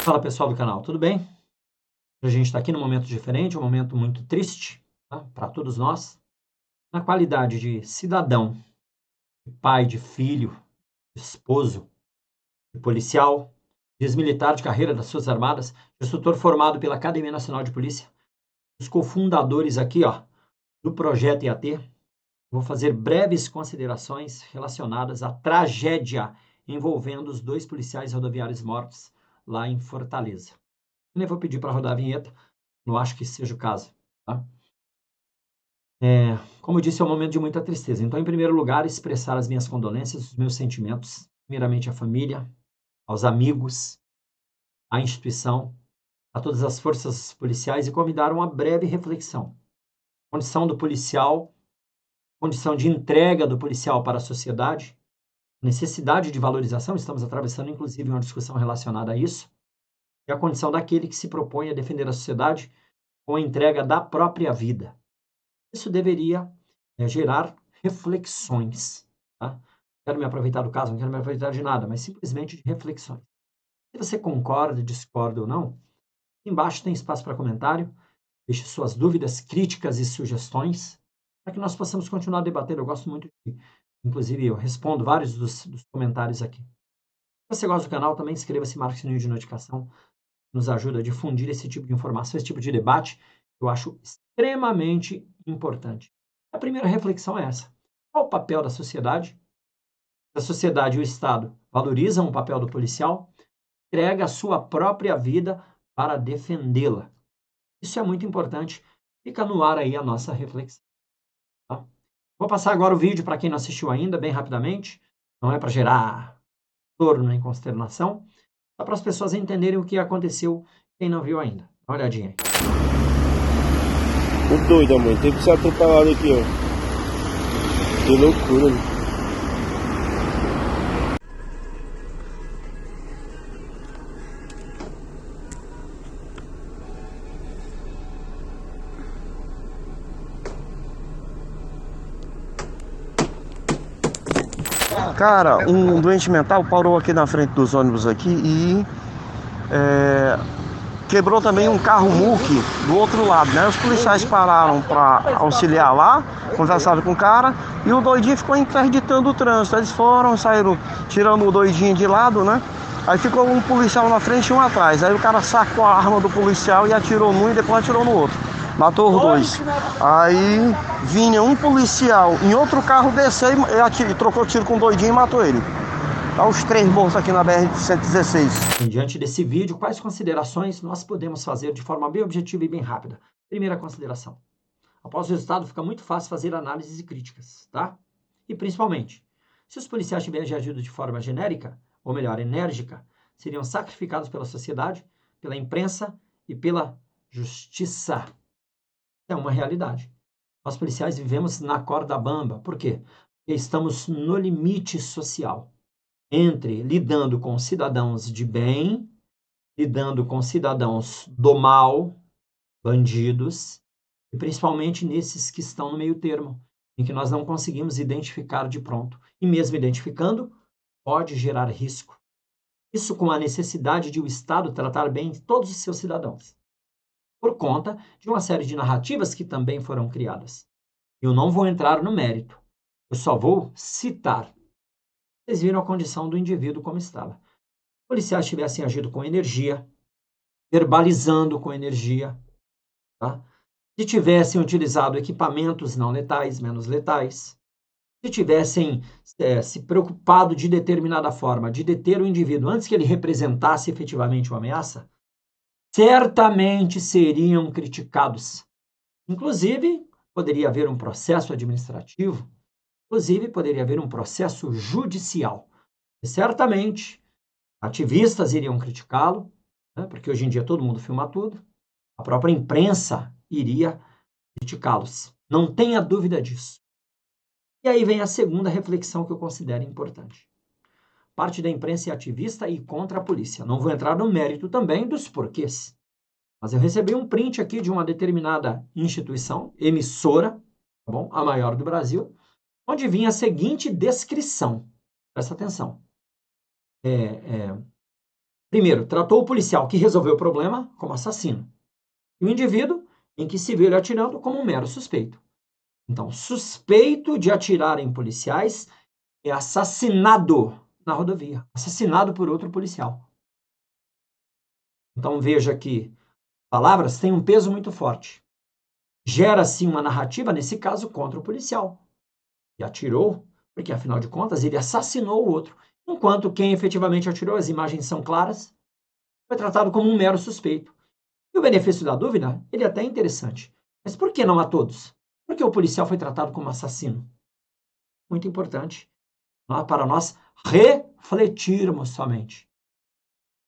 Fala pessoal do canal, tudo bem? A gente está aqui num momento diferente, um momento muito triste, tá? Para todos nós. Na qualidade de cidadão, de pai, de filho, de esposo, de policial, de ex-militar de carreira das Forças Armadas, de instrutor formado pela Academia Nacional de Polícia, os cofundadores aqui, ó, do projeto IAT, vou fazer breves considerações relacionadas à tragédia envolvendo os 2 policiais rodoviários mortos lá em Fortaleza. Eu vou pedir para rodar a vinheta. Não acho que seja o caso, tá? Como eu disse, é um momento de muita tristeza. Então, em primeiro lugar, expressar as minhas condolências, os meus sentimentos, primeiramente à família, aos amigos, à instituição, a todas as forças policiais e convidar uma breve reflexão. Condição do policial, condição de entrega do policial para a sociedade, necessidade de valorização, estamos atravessando inclusive uma discussão relacionada a isso, e a condição daquele que se propõe a defender a sociedade com a entrega da própria vida. Isso deveria gerar reflexões. Tá? Não quero me aproveitar do caso, não quero me aproveitar de nada, mas simplesmente de reflexões. Se você concorda, discorda ou não, embaixo tem espaço para comentário. Deixe suas dúvidas, críticas e sugestões para que nós possamos continuar debatendo. Eu gosto muito de, inclusive, eu respondo vários dos comentários aqui. Se você gosta do canal, também inscreva-se e marque o sininho de notificação. Nos ajuda a difundir esse tipo de informação, esse tipo de debate, que eu acho extremamente importante. A primeira reflexão é essa. Qual o papel da sociedade? A sociedade e o Estado valorizam o papel do policial, entrega a sua própria vida para defendê-la. Isso é muito importante. Fica no ar aí a nossa reflexão. Tá? Vou passar agora o vídeo para quem não assistiu ainda, bem rapidamente. Não é para gerar torno nem consternação, só para as pessoas entenderem o que aconteceu, quem não viu ainda. Dá uma olhadinha aí. O doido, mãe. Tem que ser atropelado aqui, ó. Que loucura, mano. Cara, um doente mental parou aqui na frente dos ônibus aqui e quebrou também um carro muque do outro lado, né? Os policiais pararam para auxiliar lá, conversaram com o cara e o doidinho ficou interditando o trânsito. Eles foram, saíram tirando o doidinho de lado, né? Aí ficou um policial na frente e um atrás. Aí o cara sacou a arma do policial e atirou num e depois atirou no outro. Matou os dois. Aí vinha um policial em outro carro, desceu e trocou tiro com o doidinho e matou ele. Tá os 3 mortos aqui na BR-116. Diante desse vídeo, quais considerações nós podemos fazer de forma bem objetiva e bem rápida? Primeira consideração. Após o resultado, fica muito fácil fazer análises e críticas, tá? E principalmente, se os policiais tivessem agido de forma genérica, ou melhor, enérgica, seriam sacrificados pela sociedade, pela imprensa e pela justiça. É uma realidade. Nós policiais vivemos na corda bamba. Por quê? Porque estamos no limite social entre lidando com cidadãos de bem, lidando com cidadãos do mal, bandidos, e principalmente nesses que estão no meio termo, em que nós não conseguimos identificar de pronto. E mesmo identificando, pode gerar risco. Isso com a necessidade de o Estado tratar bem todos os seus cidadãos, por conta de uma série de narrativas que também foram criadas. Eu não vou entrar no mérito, eu só vou citar. Vocês viram a condição do indivíduo como estava. Se policiais tivessem agido com energia, verbalizando com energia, tá? Se tivessem utilizado equipamentos não letais, menos letais, se tivessem se preocupado de determinada forma de deter o indivíduo antes que ele representasse efetivamente uma ameaça, certamente seriam criticados. Inclusive, poderia haver um processo administrativo, inclusive poderia haver um processo judicial. E certamente, ativistas iriam criticá-lo, né, porque hoje em dia todo mundo filma tudo, a própria imprensa iria criticá-los. Não tenha dúvida disso. E aí vem a segunda reflexão que eu considero importante. Parte da imprensa é ativista e contra a polícia. Não vou entrar no mérito também dos porquês. Mas eu recebi um print aqui de uma determinada instituição, emissora, tá bom? A maior do Brasil, onde vinha a seguinte descrição. Presta atenção. Primeiro, tratou o policial que resolveu o problema como assassino. E o indivíduo em que se viu ele atirando como um mero suspeito. Então, suspeito de atirar em policiais é assassinado na rodovia. Assassinado por outro policial. Então, veja que palavras têm um peso muito forte. Gera-se uma narrativa, nesse caso, contra o policial. E atirou, porque, afinal de contas, ele assassinou o outro. Enquanto quem efetivamente atirou, as imagens são claras, foi tratado como um mero suspeito. E o benefício da dúvida, ele é até interessante. Mas por que não a todos? Porque o policial foi tratado como assassino. Muito importante para nós refletirmos somente.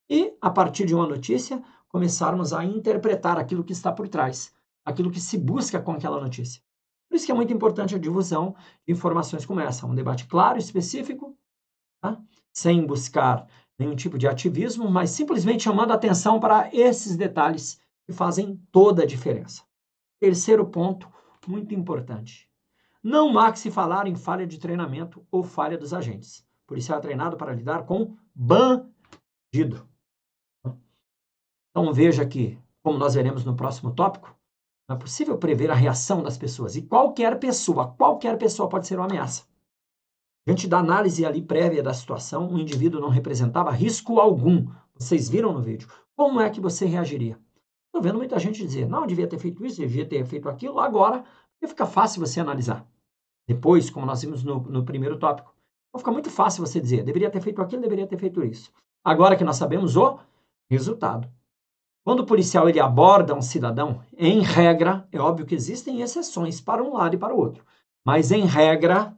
E, a partir de uma notícia, começarmos a interpretar aquilo que está por trás, aquilo que se busca com aquela notícia. Por isso que é muito importante a difusão de informações como essa, um debate claro, específico, tá? Sem buscar nenhum tipo de ativismo, mas simplesmente chamando a atenção para esses detalhes que fazem toda a diferença. Terceiro ponto, muito importante. Não há que se falar em falha de treinamento ou falha dos agentes. O policial é treinado para lidar com bandido. Então veja que, como nós veremos no próximo tópico, não é possível prever a reação das pessoas. E qualquer pessoa pode ser uma ameaça. Diante da análise ali prévia da situação, o indivíduo não representava risco algum. Vocês viram no vídeo. Como é que você reagiria? Estou vendo muita gente dizer, não, devia ter feito isso, devia ter feito aquilo. Agora, fica fácil você analisar. Depois, como nós vimos no primeiro tópico, fica muito fácil você dizer, deveria ter feito aquilo, deveria ter feito isso. Agora que nós sabemos o resultado. Quando o policial ele aborda um cidadão, em regra, é óbvio que existem exceções para um lado e para o outro, mas em regra,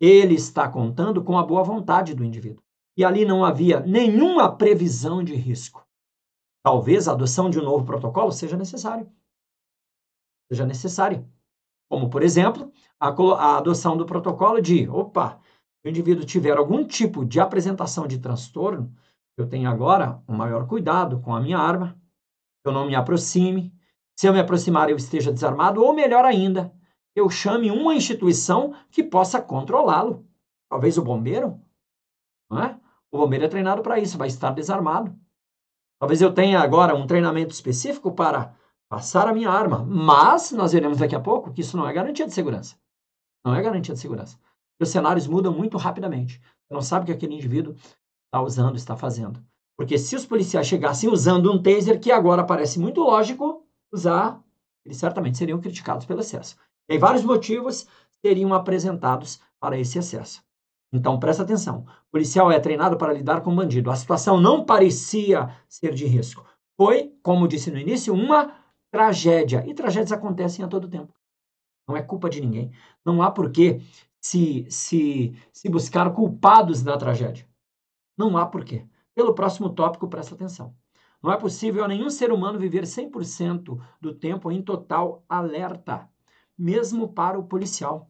ele está contando com a boa vontade do indivíduo. E ali não havia nenhuma previsão de risco. Talvez a adoção de um novo protocolo seja necessária. Como, por exemplo, a adoção do protocolo de, se o indivíduo tiver algum tipo de apresentação de transtorno, eu tenho agora um maior cuidado com a minha arma, eu não me aproxime, se eu me aproximar eu esteja desarmado, ou melhor ainda, eu chame uma instituição que possa controlá-lo. Talvez o bombeiro, não é? O bombeiro é treinado para isso, vai estar desarmado. Talvez eu tenha agora um treinamento específico para passar a minha arma, mas nós veremos daqui a pouco que isso não é garantia de segurança. Não é garantia de segurança. Os cenários mudam muito rapidamente. Você não sabe o que aquele indivíduo está usando, está fazendo. Porque se os policiais chegassem usando um taser, que agora parece muito lógico usar, eles certamente seriam criticados pelo excesso. E aí vários motivos seriam apresentados para esse excesso. Então, presta atenção. O policial é treinado para lidar com bandido. A situação não parecia ser de risco. Foi, como disse no início, uma tragédia. E tragédias acontecem a todo tempo. Não é culpa de ninguém. Não há por que se buscar culpados da tragédia. Não há por quê. Pelo próximo tópico, presta atenção. Não é possível a nenhum ser humano viver 100% do tempo em total alerta, mesmo para o policial.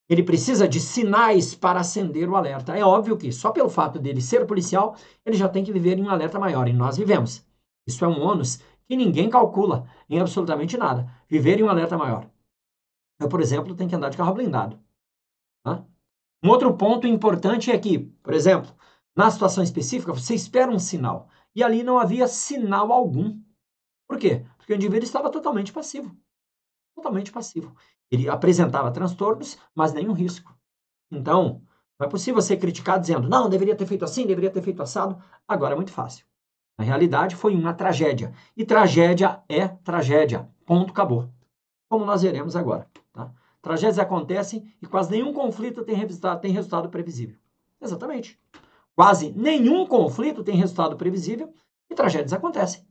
Ele precisa de sinais para acender o alerta. É óbvio que, só pelo fato dele ser policial, ele já tem que viver em um alerta maior, e nós vivemos. Isso é um ônus que ninguém calcula em absolutamente nada. Viver em um alerta maior. Eu, por exemplo, tenho que andar de carro blindado. Tá? Um outro ponto importante é que, por exemplo, na situação específica, você espera um sinal. E ali não havia sinal algum. Por quê? Porque o indivíduo estava totalmente passivo. Totalmente passivo. Ele apresentava transtornos, mas nenhum risco. Então, não é possível você criticar dizendo, não, deveria ter feito assim, deveria ter feito assado. Agora é muito fácil. Na realidade, foi uma tragédia. E tragédia é tragédia. Ponto, acabou. Como nós veremos agora. Tá? Tragédias acontecem e quase nenhum conflito tem resultado previsível. Exatamente. Quase nenhum conflito tem resultado previsível e tragédias acontecem.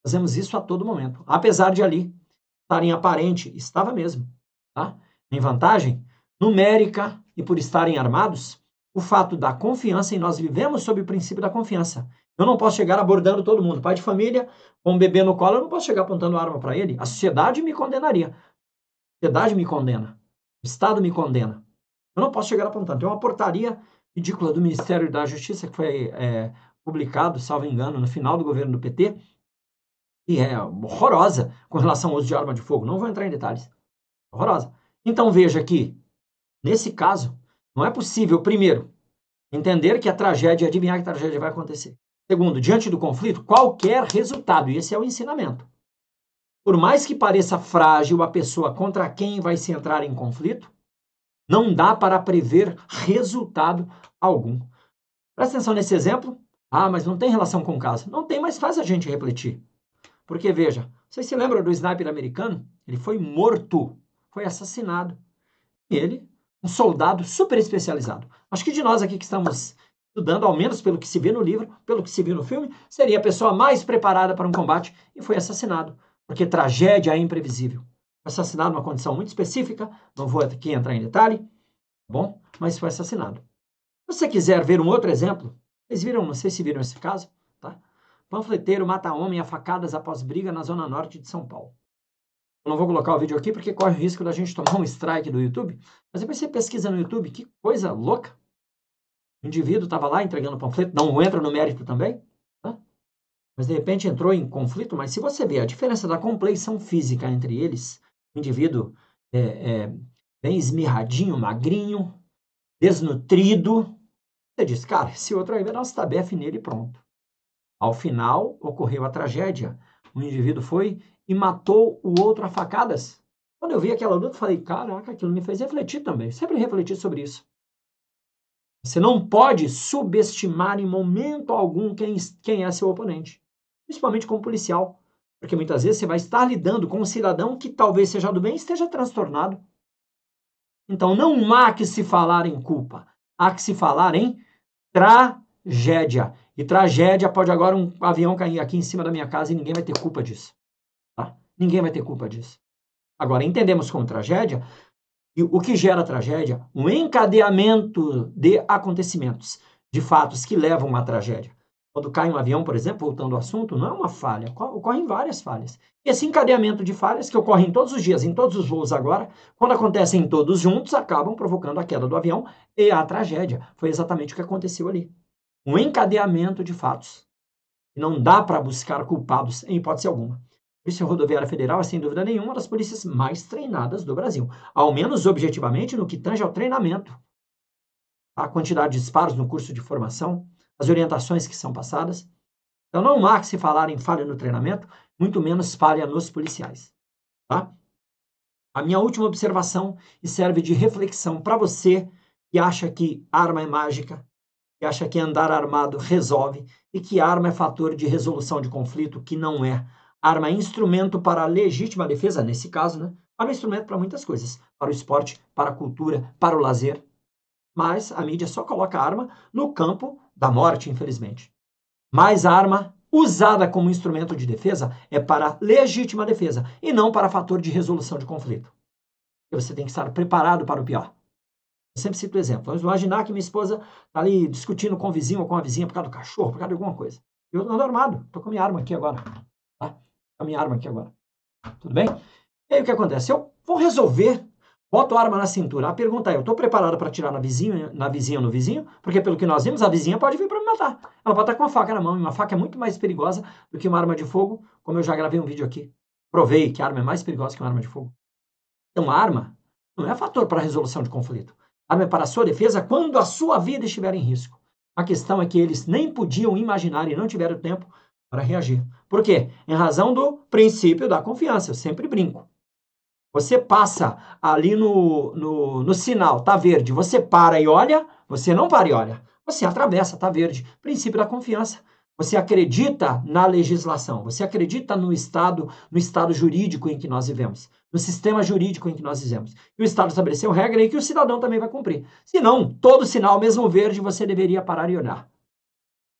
Fazemos isso a todo momento. Apesar de ali estarem aparente, estava mesmo. Tá? Em vantagem numérica e por estarem armados, o fato da confiança, e nós vivemos sob o princípio da confiança. Eu não posso chegar abordando todo mundo. Pai de família, com um bebê no colo, eu não posso chegar apontando arma para ele. A sociedade me condenaria. A sociedade me condena. O Estado me condena. Eu não posso chegar apontando. Tem uma portaria ridícula do Ministério da Justiça que foi publicado, salvo engano, no final do governo do PT, e é horrorosa com relação ao uso de arma de fogo. Não vou entrar em detalhes. Horrorosa. Então veja que, nesse caso, não é possível, primeiro, entender que a tragédia, adivinhar que a tragédia vai acontecer. Segundo, diante do conflito, qualquer resultado, e esse é o ensinamento. Por mais que pareça frágil a pessoa contra quem vai se entrar em conflito, não dá para prever resultado algum. Presta atenção nesse exemplo. Ah, mas não tem relação com o caso. Não tem, mas faz a gente refletir. Porque, veja, vocês se lembram do sniper americano? Ele foi morto, foi assassinado. Ele, um soldado super especializado. Acho que de nós aqui que estamos estudando, ao menos pelo que se vê no livro, pelo que se viu no filme, seria a pessoa mais preparada para um combate e foi assassinado. Porque tragédia é imprevisível. Assassinado numa condição muito específica, não vou aqui entrar em detalhe, bom, mas foi assassinado. Se você quiser ver um outro exemplo, vocês viram, não sei se viram esse caso, tá? Panfleteiro mata homem a facadas após briga na zona norte de São Paulo. Eu não vou colocar o vídeo aqui porque corre o risco da gente tomar um strike do YouTube, mas depois você pesquisa no YouTube, que coisa louca. O indivíduo estava lá entregando panfleto, não entra no mérito também, tá? Mas de repente entrou em conflito, mas se você vê a diferença da compleição física entre eles, o indivíduo bem esmirradinho, magrinho, desnutrido, você diz, cara, esse outro aí vai dar um tabefe nele e pronto. Ao final, ocorreu a tragédia. O indivíduo foi e matou o outro a facadas. Quando eu vi aquela luta, eu falei, caraca, aquilo me fez refletir também. Sempre refletir sobre isso. Você não pode subestimar em momento algum quem é seu oponente. Principalmente como policial. Porque muitas vezes você vai estar lidando com um cidadão que talvez seja do bem e esteja transtornado. Então não há que se falar em culpa. Há que se falar em tragédia. E tragédia pode agora um avião cair aqui em cima da minha casa e ninguém vai ter culpa disso. Tá? Ninguém vai ter culpa disso. Agora, entendemos como tragédia e o que gera tragédia? Um encadeamento de acontecimentos, de fatos que levam à tragédia. Quando cai um avião, por exemplo, voltando ao assunto, não é uma falha, ocorrem várias falhas. Esse encadeamento de falhas, que ocorrem todos os dias, em todos os voos agora, quando acontecem todos juntos, acabam provocando a queda do avião e a tragédia. Foi exatamente o que aconteceu ali. Um encadeamento de fatos. Não dá para buscar culpados em hipótese alguma. A Polícia Rodoviária Federal é, sem dúvida nenhuma, uma das polícias mais treinadas do Brasil. Ao menos objetivamente no que tange ao treinamento. A quantidade de disparos no curso de formação, as orientações que são passadas. Então não há que se falar em falha no treinamento, muito menos falha nos policiais. Tá? A minha última observação, e serve de reflexão para você que acha que arma é mágica, que acha que andar armado resolve e que arma é fator de resolução de conflito, que não é. Arma é instrumento para a legítima defesa, nesse caso, né? Arma é instrumento para muitas coisas, para o esporte, para a cultura, para o lazer. Mas a mídia só coloca a arma no campo da morte, infelizmente. Mas a arma usada como instrumento de defesa é para legítima defesa e não para fator de resolução de conflito. E você tem que estar preparado para o pior. Eu sempre cito o exemplo. Vamos imaginar que minha esposa está ali discutindo com o vizinho ou com a vizinha por causa do cachorro, por causa de alguma coisa. Eu ando armado, estou com a minha arma aqui agora. Tá? A minha arma aqui agora. Tudo bem? E aí o que acontece? Eu vou resolver, boto a arma na cintura. A pergunta é, eu estou preparado para atirar na vizinha ou no vizinho? Porque pelo que nós vimos, a vizinha pode vir para me matar. Ela pode estar com uma faca na mão, e uma faca é muito mais perigosa do que uma arma de fogo, como eu já gravei um vídeo aqui. Provei que a arma é mais perigosa que uma arma de fogo. Então a arma não é fator para a resolução de conflito. A arma é para a sua defesa quando a sua vida estiver em risco. A questão é que eles nem podiam imaginar e não tiveram tempo para reagir. Por quê? Em razão do princípio da confiança. Eu sempre brinco. Você passa ali no sinal, tá verde, você para e olha, você não para e olha. Você atravessa, tá verde. Princípio da confiança. Você acredita na legislação, você acredita no estado jurídico em que nós vivemos, no sistema jurídico em que nós vivemos. E o Estado estabeleceu regra e que o cidadão também vai cumprir. Se não, todo sinal, mesmo verde, você deveria parar e olhar.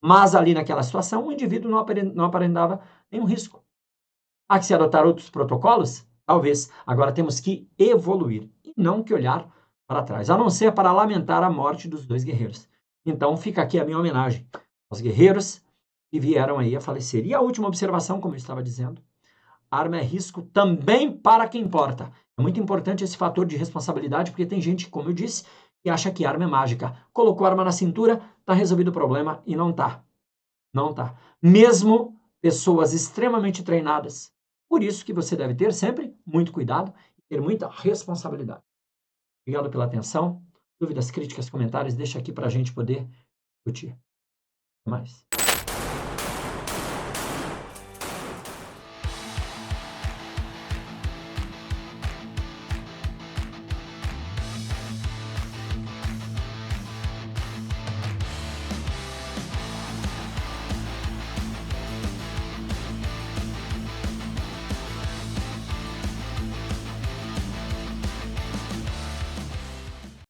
Mas ali naquela situação, o indivíduo não aparentava nenhum risco. Há que se adotar outros protocolos? Talvez. Agora temos que evoluir e não que olhar para trás, a não ser para lamentar a morte dos dois guerreiros. Então fica aqui a minha homenagem aos guerreiros que vieram aí a falecer. E a última observação, como eu estava dizendo, arma é risco também para quem porta. É muito importante esse fator de responsabilidade, porque tem gente, como eu disse, que acha que arma é mágica. Colocou a arma na cintura, está resolvido o problema e não está. Não está. Mesmo pessoas extremamente treinadas. Por isso que você deve ter sempre muito cuidado e ter muita responsabilidade. Obrigado pela atenção. Dúvidas, críticas, comentários, deixa aqui para a gente poder discutir. Até mais.